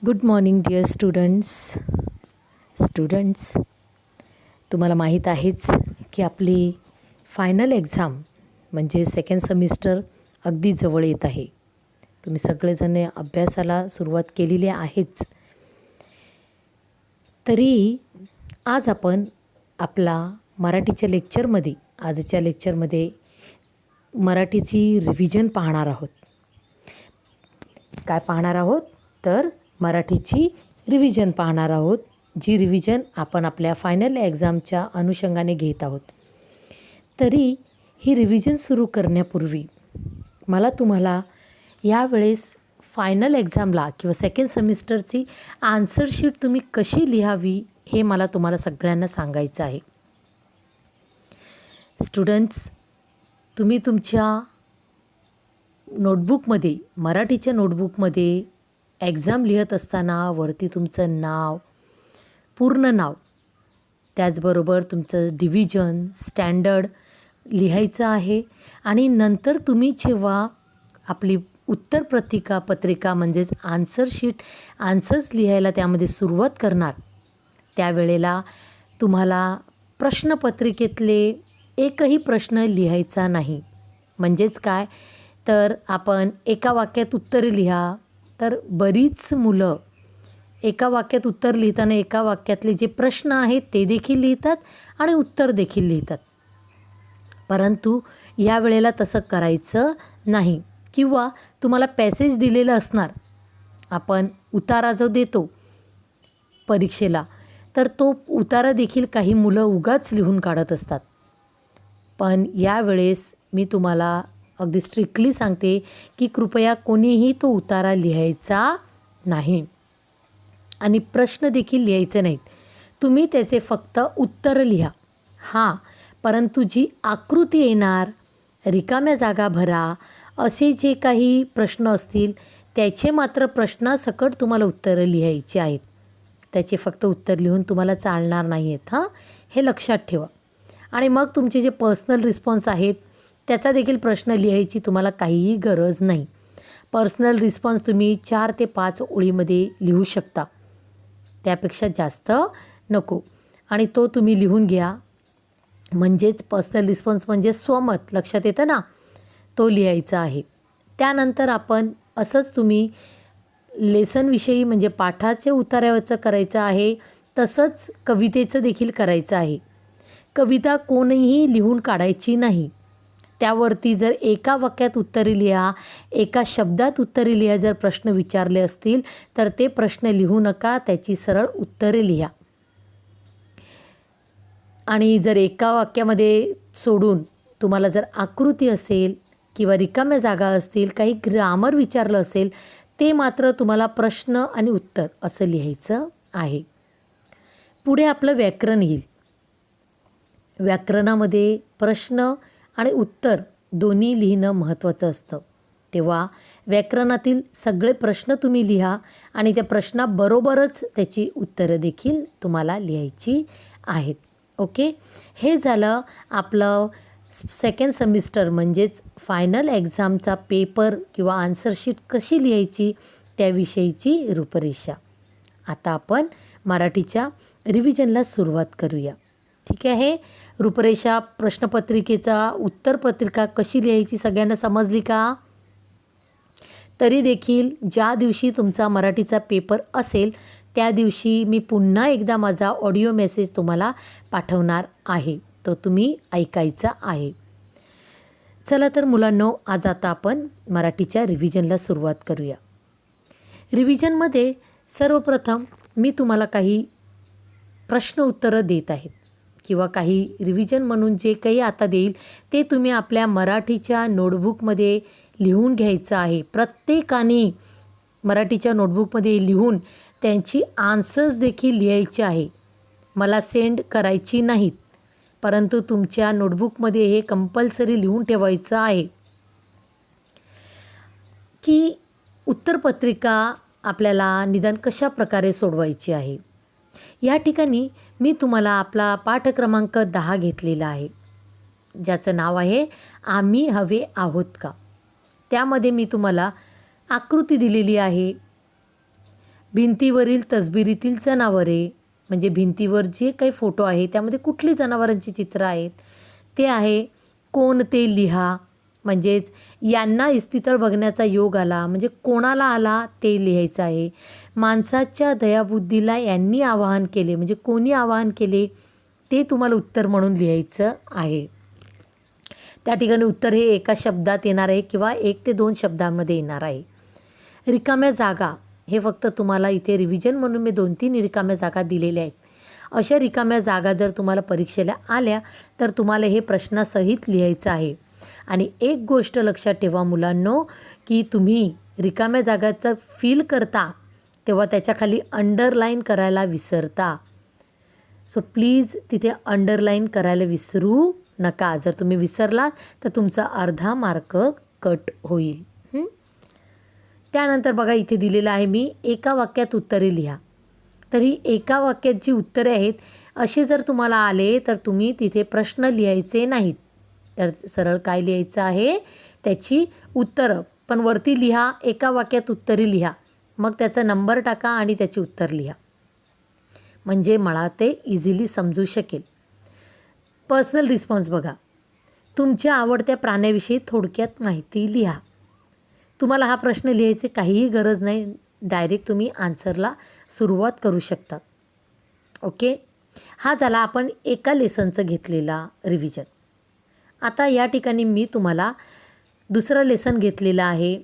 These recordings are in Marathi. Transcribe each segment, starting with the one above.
गुड मॉर्निंग डिअर स्टुडंट्स तुम्हाला माहीत आहेच की आपली फायनल एक्झाम म्हणजे सेकंड सेमिस्टर अगदी जवळ येत आहे. तुम्ही सगळेजण अभ्यासाला सुरुवात केलेली आहेच. तरी आज आपण आपला आजच्या लेक्चरमध्ये मराठीची रिव्हिजन पाहणार आहोत. काय पाहणार आहोत तर मराठीची रिव्हिजन पाहणार आहोत, जी रिव्हिजन आपण आपल्या फायनल एक्झामच्या अनुषंगाने घेत आहोत. तरी ही रिव्हिजन सुरू करण्यापूर्वी मला तुम्हाला यावेळेस फायनल एक्झामला किंवा सेकंड सेमिस्टरची आन्सर शीट तुम्ही कशी लिहावी हे मला तुम्हाला सगळ्यांना सांगायचं आहे. स्टुडंट्स, तुम्ही तुमच्या नोटबुकमध्ये, मराठीच्या नोटबुकमध्ये एक्झाम लिहत असताना वरती तुमचं नाव, पूर्ण नाव, त्याचबरोबर तुमचं डिव्हिजन, स्टँडर्ड लिहायचं आहे. आणि नंतर तुम्ही जेव्हा आपली उत्तर पत्रिका म्हणजेच आन्सर्स लिहायला त्यामध्ये सुरुवात करणार, त्यावेळेला तुम्हाला प्रश्नपत्रिकेतले एकही प्रश्न लिहायचा नाही. म्हणजेच काय तर आपण एका वाक्यात उत्तर लिहा, तर बरीच मुलं एका वाक्यात उत्तर लिहिताना एका वाक्यातले जे प्रश्न आहेत ते देखील लिहितात आणि उत्तर देखील लिहितात. परंतु या वेळेला तसं करायचं नाही. किंवा तुम्हाला पॅसेज दिलेलं असणार, आपण उतारा जो देतो परीक्षेला, तर तो उतारा देखील काही मुलं उगाच लिहून काढत असतात. पण यावेळेस मी तुम्हाला अगदी स्ट्रिक्टली सांगते की कृपया कोणीही तो उतारा लिहायचा नाही आणि प्रश्न देखील लिहायचे नाहीत. तुम्ही त्याचे फक्त उत्तर लिहा. परंतु जी आकृती येणार, रिकाम्या जागा भरा, असे जे काही प्रश्न असतील त्याचे मात्र प्रश्नासकट तुम्हाला उत्तरं लिहायची आहेत. त्याचे फक्त उत्तर लिहून तुम्हाला चालणार नाही आहेत. हे लक्षात ठेवा. आणि मग तुमचे जे पर्सनल रिस्पॉन्स आहेत त्याचा देखील प्रश्न लिहायची तुम्हाला काहीही गरज नाही. पर्सनल रिस्पॉन्स तुम्ही 4 ते 5 ओळीमध्ये लिहू शकता, त्यापेक्षा जास्त नको. आणि तो तुम्ही लिहून घ्या. म्हणजेच पर्सनल रिस्पॉन्स म्हणजे स्वमत, लक्षात येतं ना, तो लिहायचा आहे. त्यानंतर आपण असंच तुम्ही लेसनविषयी म्हणजे पाठाचे उतार्यावरचं करायचं आहे, तसंच कवितेचं देखील करायचं आहे. कविता कोणीही लिहून काढायची नाही. त्यावरती जर एका वाक्यात उत्तरे लिहा, एका शब्दात उत्तरे लिहा. जर प्रश्न विचारले असतील तर ते प्रश्न लिहू नका, त्याची सरळ उत्तरे लिहा. आणि जर एका वाक्यामध्ये सोडून तुम्हाला जर आकृती असेल किंवा रिकाम्या जागा असतील, काही ग्रामर विचारलं असेल, ते मात्र तुम्हाला प्रश्न आणि उत्तर असं लिहायचं आहे. पुढे आपलं व्याकरण येईल. व्याकरणामध्ये प्रश्न आणि उत्तर दोन्ही लिहिणं महत्त्वाचं असतं. तेव्हा व्याकरणातील सगळे प्रश्न तुम्ही लिहा आणि त्या प्रश्नाबरोबरच त्याची उत्तरं देखील तुम्हाला लिहायची आहेत. ओके, हे झालं आपलं सेकंड सेमिस्टर म्हणजेच फायनल एक्झामचा पेपर किंवा आन्सर शीट कशी लिहायची त्याविषयीची रूपरेषा. आता आपण मराठीच्या रिव्हिजनला सुरुवात करूया. ठीक आहे. रूपरेषा, प्रश्नपत्रिकेचा उत्तरपत्रिका कशी लिहायची सगळ्यांना समजली का? तरी देखील ज्या दिवशी तुमचा मराठीचा पेपर असेल त्या दिवशी मी पुन्हा एकदा माझा ऑडिओ मेसेज तुम्हाला पाठवणार आहे, तो तुम्ही ऐकायचा आहे. चला तर मुलांनो, आज आता आपण मराठीच्या रिव्हिजनला सुरुवात करूया. रिव्हिजनमध्ये सर्वप्रथम मी तुम्हाला काही प्रश्न उत्तरं देत आहेत किंवा काही रिव्हिजन म्हणून जे काही आता देईल ते तुम्ही आपल्या मराठीच्या नोटबुकमध्ये लिहून घ्यायचं आहे. प्रत्येकाने मराठीच्या नोटबुकमध्ये लिहून त्यांची आन्सर्स देखील लिहायची आहे. मला सेंड करायची नाहीत, परंतु तुमच्या नोटबुकमध्ये हे कंपल्सरी लिहून ठेवायचं आहे की उत्तरपत्रिका आपल्याला निदान कशा प्रकारे सोडवायची आहे. या ठिकाणी मी तुम्हाला आपला पाठ क्रमांक 10 घेतलेला आहे, ज्याचं नाव आहे आम्ही हवे आहोत का. त्यामध्ये मी तुम्हाला आकृती दिलेली आहे. भिंतीवरील तसबिरीतील जनावरे, म्हणजे भिंतीवर जे काही फोटो आहे त्यामध्ये कुठली जनावरांची चित्र आहेत ते आहे. कोण ते लिहा, म्हणजेच यांना इस्पितळ बघण्याचा योग आला, म्हणजे कोणाला आला ते लिहायचं आहे. माणसाच्या दयाबुद्धीला यांनी आवाहन केले, म्हणजे कोणी आवाहन केले ते तुम्हाला उत्तर म्हणून लिहायचं आहे. त्या ठिकाणी उत्तर हे एका शब्दात येणार आहे किंवा 1 ते 2 शब्दांमध्ये येणार आहे. रिकाम्या जागा हे फक्त तुम्हाला इथे रिव्हिजन म्हणून मी 2-3 रिकाम्या जागा दिलेल्या आहेत. अशा रिकाम्या जागा जर तुम्हाला परीक्षेला आल्या तर तुम्हाला हे प्रश्नासहित लिहायचं आहे. आणि एक गोष्ट लक्षात ठेवा मुलांनो, की तुम्ही रिकाम्या जागाचा फील करता तेव्हा त्याच्याखाली अंडरलाईन करायला विसरता. सो प्लीज तिथे अंडरलाईन करायला विसरू नका. जर तुम्ही विसरलात तर तुमचा अर्धा मार्क कट होईल. त्यानंतर बघा इथे दिलेलं आहे मी एका वाक्यात उत्तरे लिहा. तर ही एका वाक्यात जी उत्तरे आहेत असे जर तुम्हाला आले तर तुम्ही तिथे प्रश्न लिहायचे नाहीत. तर सरळ काय लिहायचं आहे, त्याची उत्तरं. पण वरती लिहा एका वाक्यात उत्तरे लिहा, मग त्याचा नंबर टाका आणि त्याची उत्तर लिहा, म्हणजे मला ते इझिली समजू शकेल. पर्सनल रिस्पॉन्स बघा. तुमच्या आवडत्या प्राण्याविषयी थोडक्यात माहिती लिहा. तुम्हाला हा प्रश्न लिहायची काहीही गरज नाही, डायरेक्ट तुम्ही आन्सरला सुरुवात करू शकता. ओके, हा झाला आपण एका लेसनचं घेतलेला रिव्हिजन. आता या ठिकाणी मी तुम्हाला दुसरं लेसन घेतलेलं आहे,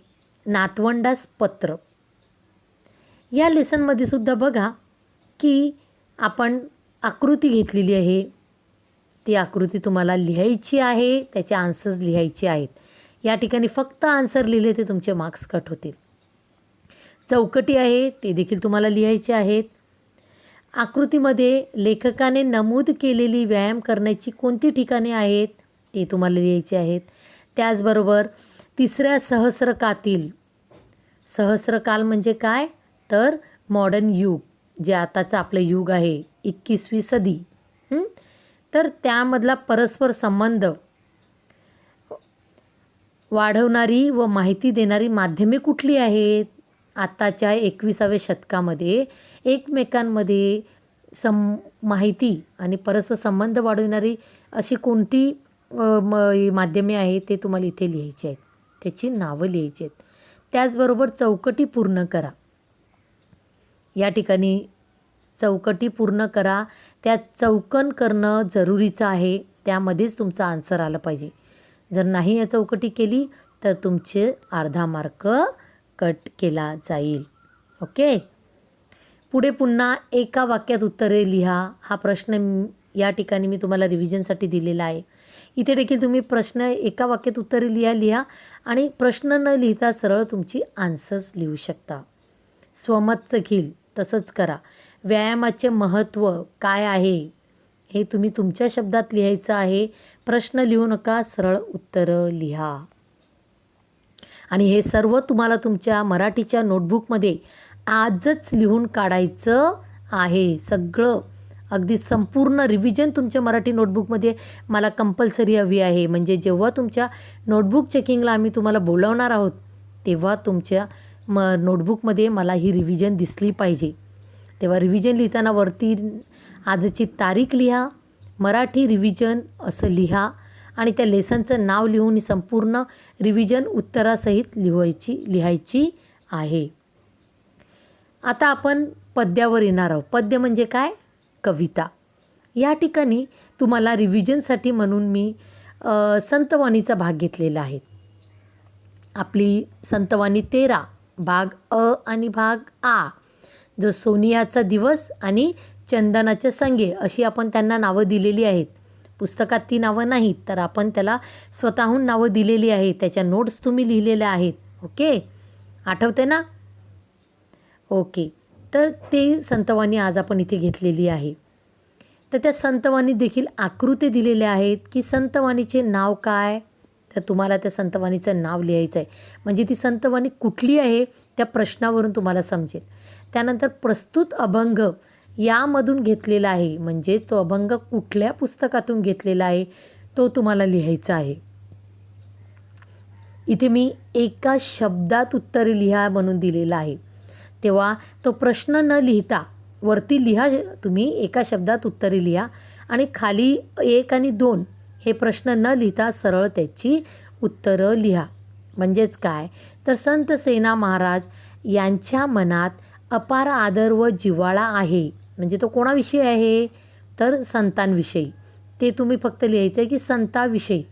नातवंडास पत्र. या लेसनमध्ये सुद्धा बघा की आपण आकृती घेतलेली आहे. ती आकृती तुम्हाला लिहायची आहे, त्याचे आन्सर्स लिहायचे आहेत. या ठिकाणी फक्त आन्सर लिहिले ते तुमचे मार्क्स कट होतील. चौकटी आहे ते देखील तुम्हाला लिहायचे आहेत. आकृतीमध्ये लेखकाने नमूद केलेली व्यायाम करण्याची कोणती ठिकाणे आहेत ते तुम्हाला लिहायचे आहेत. त्याचबरोबर तिसऱ्या सहस्रकातील, सहस्रकाल म्हणजे काय तर मॉडर्न युग, जे आताचं आपलं युग आहे 21वी सदी. तर त्यामधला परस्पर संबंध वाढवणारी व माहिती देणारी माध्यमे कुठली आहेत. आत्ताच्या 21व्या शतकामध्ये एकमेकांमध्ये माहिती आणि परस्पर संबंध वाढवणारी अशी कोणती माध्यमे आहेत ते तुम्हाला इथे लिहायचे आहेत, त्याची नावं लिहायची आहेत. त्याचबरोबर चौकटी पूर्ण करा. या ठिकाणी चौकटी पूर्ण करा. त्या चौकन करणं जरुरीचं आहे, त्यामध्येच तुमचा आन्सर आला पाहिजे. जर नाही या चौकटी केली तर तुमचे अर्धा मार्क कट केला जाईल. ओके, पुढे पुन्हा एका वाक्यात उत्तरे लिहा. हा प्रश्न या ठिकाणी मी तुम्हाला रिव्हिजनसाठी दिलेला आहे. इथे देखील तुम्ही प्रश्न एका वाक्यात उत्तरे लिहा आणि प्रश्न न लिहिता सरळ तुमची आन्सर्स लिहू शकता. स्वमतचं खील तसंच करा. व्यायामाचे महत्त्व काय आहे हे तुम्ही तुमच्या शब्दात लिहायचं आहे. प्रश्न लिहू नका, सरळ उत्तरं लिहा. आणि हे सर्व तुम्हाला तुमच्या मराठीच्या नोटबुकमध्ये आजच लिहून काढायचं आहे. सगळं अगदी संपूर्ण रिव्हिजन तुमच्या मराठी नोटबुकमध्ये मला कंपल्सरी हवी आहे. म्हणजे जेव्हा तुमच्या नोटबुक चेकिंगला आम्ही तुम्हाला बोलावणार आहोत तेव्हा तुमच्या नोटबुकमध्ये मला ही रिव्हिजन दिसली पाहिजे. तेव्हा रिव्हिजन लिहिताना वरती आजची तारीख लिहा, मराठी रिव्हिजन असं लिहा आणि त्या लेसनचं नाव लिहून संपूर्ण रिव्हिजन उत्तरासहित लिहायची आहे. आता आपण पद्यावर येणार आहोत. पद्य म्हणजे काय, कविता. या ठिकाणी तुम्हाला रिव्हिजनसाठी म्हणून मी संतवाणीचा भाग घेतलेला आहे. आपली संतवाणी 13 भाग अ आणि भाग आ, जो सोनियाचा दिवस आणि चंदनाचे संगे अशी आपण त्यांना नावं दिलेली आहेत. पुस्तकात ती नावं नाहीत, तर आपण त्याला स्वतःहून नावं दिलेली आहेत. त्याच्या नोट्स तुम्ही लिहिलेल्या आहेत. ओके, आठवते ना. ओके, तर ते संतवाणी आज आपण इथे घेतलेली आहे. तर त्या संतवाणी देखील आकृती दिलेल्या आहेत की संतवाणीचे नाव काय, तर तुम्हाला त्या संतवाणीचं नाव लिहायचं आहे. म्हणजे ती संतवाणी कुठली आहे त्या प्रश्नावरून तुम्हाला समजेल. त्यानंतर प्रस्तुत अभंग यामधून घेतलेला आहे, म्हणजे तो अभंग कुठल्या पुस्तकातून घेतलेला आहे तो तुम्हाला लिहायचा आहे. इथे मी एका शब्दात उत्तर लिहा म्हणून दिलेलं आहे. तेव्हा तो प्रश्न न लिहिता वरती लिहा, तुम्ही एका शब्दात उत्तरे लिहा आणि खाली 1 आणि 2 हे प्रश्न न लिहिता सरळ त्याची उत्तरं लिहा. म्हणजेच काय, तर संत सेना महाराज यांच्या मनात अपार आदर व जिव्हाळा आहे. म्हणजे तो कोणाविषयी आहे, तर संतांविषयी. ते तुम्ही फक्त लिहायचं आहे की संताविषयी.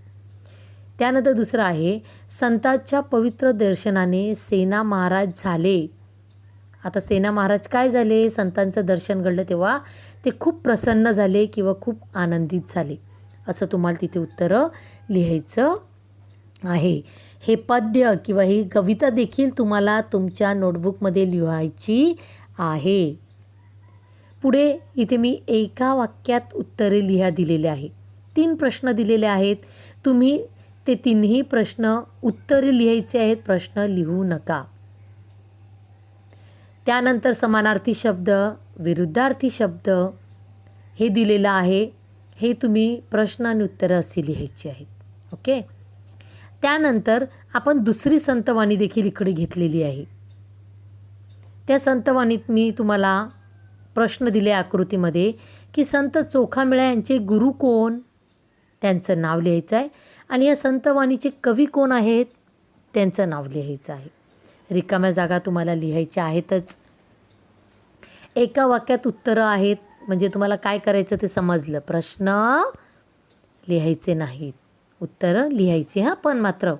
त्यानंतर दुसरं आहे, संतांच्या पवित्र दर्शनाने सेना महाराज झाले. आता सेना महाराज काय झाले, संतांचं दर्शन घडलं तेव्हा ते खूप प्रसन्न झाले किंवा खूप आनंदित झाले. असं तुम्हाला तिथे उत्तरं लिहायचं आहे. हे पद्य किंवा ही कविता देखील तुम्हाला तुमच्या नोटबुकमध्ये लिहायची आहे. पुढे इथे मी एका वाक्यात उत्तरे लिहा दिलेले आहे. 3 प्रश्न दिलेले आहेत. तुम्ही ते 3ही प्रश्न उत्तरे लिहायचे आहेत, प्रश्न लिहू नका. त्यानंतर समानार्थी शब्द, विरुद्धार्थी शब्द हे दिलेलं आहे. हे तुम्ही प्रश्न आणि उत्तरं अशी लिहायची आहेत. ओके. त्यानंतर आपण दुसरी संतवाणी देखील इकडे घेतलेली आहे. त्या संतवाणीत मी तुम्हाला प्रश्न दिले आकृतीमध्ये की संत चोखामेळा यांचे गुरु कोण, त्यांचं नाव लिहायचं आहे. आणि या संतवाणीचे कवी कोण आहेत, त्यांचं नाव लिहायचं आहे. रिकाम्या जागा तुम्हाला लिहायच्या आहेतच. एका वाक्यात उत्तरं आहेत, म्हणजे तुम्हाला काय करायचं ते समजलं. प्रश्न लिहायचे नाहीत, उत्तरं लिहायची हां पण मात्र.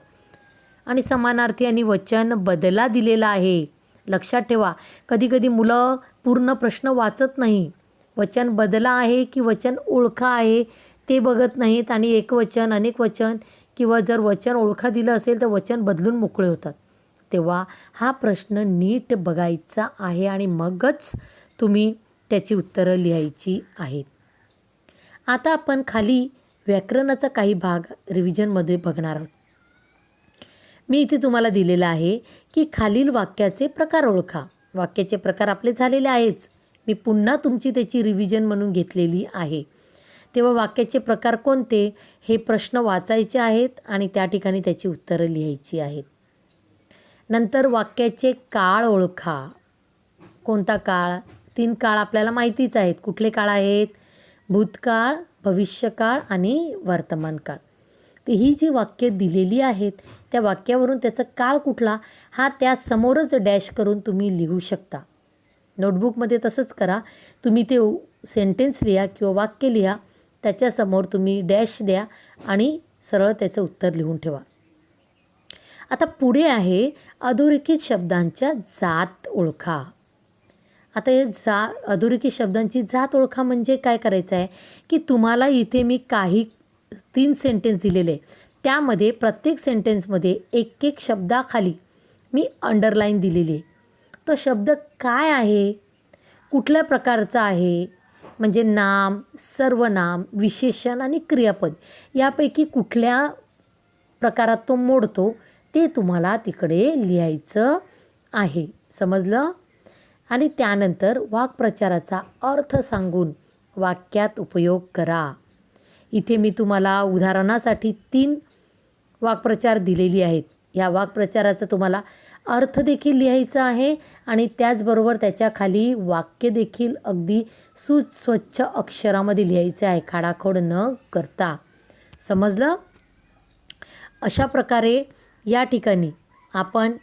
आणि समानार्थी आणि वचन बदला दिलेला आहे. लक्षात ठेवा, कधीकधी मुलं पूर्ण प्रश्न वाचत नाही. वचन बदला आहे की वचन ओळखा आहे ते बघत नाहीत आणि एकवचन, अनेक वचन किंवा जर वचन ओळखा दिलं असेल तर वचन बदलून मोकळे होतात. तेव्हा हा प्रश्न नीट बघायचा आहे आणि मगच तुम्ही त्याची उत्तरं लिहायची आहेत. आता आपण खाली व्याकरणाचा काही भाग रिव्हिजनमध्ये बघणार आहोत. मी इथे तुम्हाला दिलेलं आहे की खालील वाक्याचे प्रकार ओळखा. वाक्याचे प्रकार आपले झालेले आहेच, मी पुन्हा तुमची त्याची रिव्हिजन म्हणून घेतलेली आहे. तेव्हा वाक्याचे प्रकार कोणते हे प्रश्न वाचायचे आहेत आणि त्या ठिकाणी त्याची उत्तरं लिहायची आहेत. नंतर वाक्याचे काळ ओळखा. कोणता काळ, 3 काळ आपल्याला माहितीच आहेत. कुठले काळ आहेत, भूतकाळ, भविष्यकाळ आणि वर्तमान काळ. तर ही जी वाक्य दिलेली आहेत त्या वाक्यावरून त्याचा काळ कुठला हा त्या समोरच डॅश करून तुम्ही लिहू शकता. नोटबुकमध्ये तसंच करा, तुम्ही ते सेंटेन्स लिहा किंवा वाक्य लिहा, त्याच्यासमोर तुम्ही डॅश द्या आणि सरळ त्याचं उत्तर लिहून ठेवा. आता पुढे आहे अधोरेखित शब्दांच्या जात ओळखा. आता हे अधोरेखित शब्दांची जात ओळखा म्हणजे काय करायचं आहे की तुम्हाला इथे मी काही 3 सेंटेन्स दिलेले, त्यामध्ये प्रत्येक सेंटेन्समध्ये एक एक शब्दाखाली मी अंडरलाईन दिलेली आहे. तो शब्द काय आहे, कुठल्या प्रकारचा आहे, म्हणजे नाम, सर्वनाम, विशेषण आणि क्रियापद यापैकी कुठल्या प्रकारात तो मोडतो ते तुम्हाला तिकडे लिहायचं आहे. समजलं. आणि त्यानंतर वाक्प्रचाराचा अर्थ सांगून वाक्यात उपयोग करा. इथे मी तुम्हाला उदाहरणासाठी 3 वाक्प्रचार दिलेली आहेत. या वाक्प्रचाराचा तुम्हाला अर्थ देखील लिहायचा आहे आणि त्याचबरोबर त्याच्या खाली वाक्य देखील अगदी सुस्वच्छ अक्षरामध्ये लिहायचे आहे, खाडाखोड न करता. समजलं. अशा प्रकारे या ठिकाणी आपण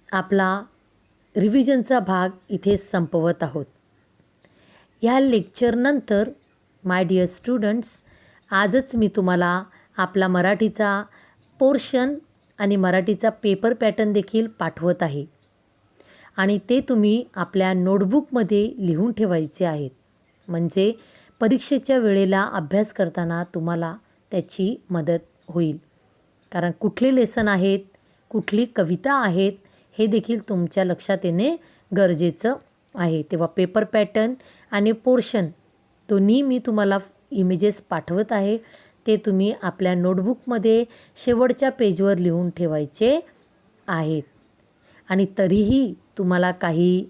आपला रिव्हिजनचा भाग इथे संपवत आहोत. ह्या लेक्चरनंतर माय डिअर स्टुडंट्स, आजच मी तुम्हाला आपला मराठीचा पोर्शन आणि मराठीचा पेपर पॅटर्न देखील पाठवत आहे आणि ते तुम्ही आपल्या नोटबुकमध्ये लिहून ठेवायचे आहेत. म्हणजे परीक्षेच्या वेळेला अभ्यास करताना तुम्हाला त्याची मदत होईल. कारण कुठले लेसन आहेत, कुठली कविता आहेत हे देखील तुमच्या लक्षात येणे गरजेचं आहे. तेव्हा पेपर पॅटर्न आणि पोर्शन दोन्ही मी तुम्हाला इमेजेस पाठवत आहे, ते तुम्ही आपल्या नोटबुकमध्ये शेवटच्या पेजवर लिहून ठेवायचे आहेत. आणि तरीही तुम्हाला काही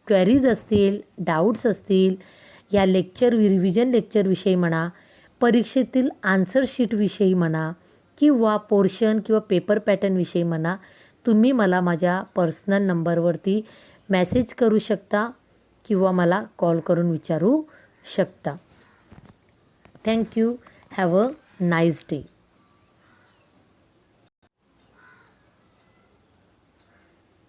क्वेरीज असतील, डाऊट्स असतील, या रिव्हिजन लेक्चरविषयी म्हणा, परीक्षेतील आन्सर शीटविषयी म्हणा किंवा पोर्शन किंवा पेपर पॅटर्नविषयी म्हणा, तुम्ही मला माझ्या पर्सनल नंबरवरती मेसेज करू शकता किंवा मला कॉल करून विचारू शकता. Thank you. Have a nice day.